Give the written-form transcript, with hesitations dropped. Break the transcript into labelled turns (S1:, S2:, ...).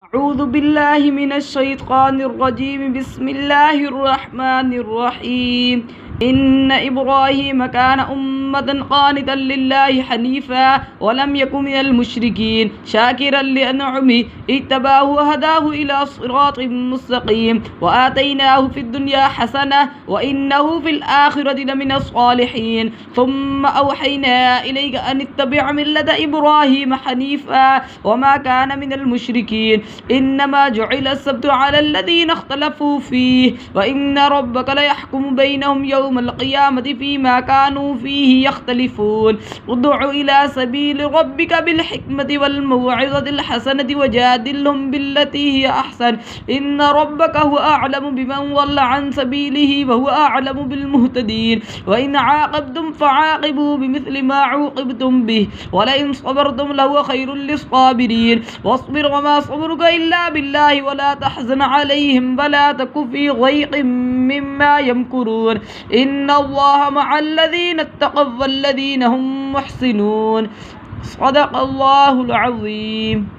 S1: أعوذ بالله من الشيطان الرجيم. بسم الله الرحمن الرحيم. إن إبراهيم كان أمة قانتا لله حنيفا ولم يكن من المشركين شاكرا لأنعمه اجتباه وهداه إلى صراط مستقيم وآتيناه في الدنيا حسنة وإنه في الآخرة لمن الصالحين. ثم أوحينا إليك أن اتبع ملة إبراهيم حنيفا وما كان من المشركين. إنما جعل السبت على الذين اختلفوا فيه وإن ربك ليحكم بينهم يوم القيامة فيما كانوا فيه يختلفون. ادع إلى سبيل ربك بالحكمة والموعظة الحسنة وجادلهم بالتي هي أحسن إن ربك هو أعلم بمن ضل عن سبيله وهو أعلم بالمهتدين. وإن عاقبتم فعاقبوا بمثل ما عوقبتم به ولئن صبرتم لهو خير للصابرين. واصبر وما صبرك إلا بالله ولا تحزن عليهم ولا تك في ضيق مما يمكرون. إن الله مع الذين اتقوا والذين هم محسنون. صدق الله العظيم.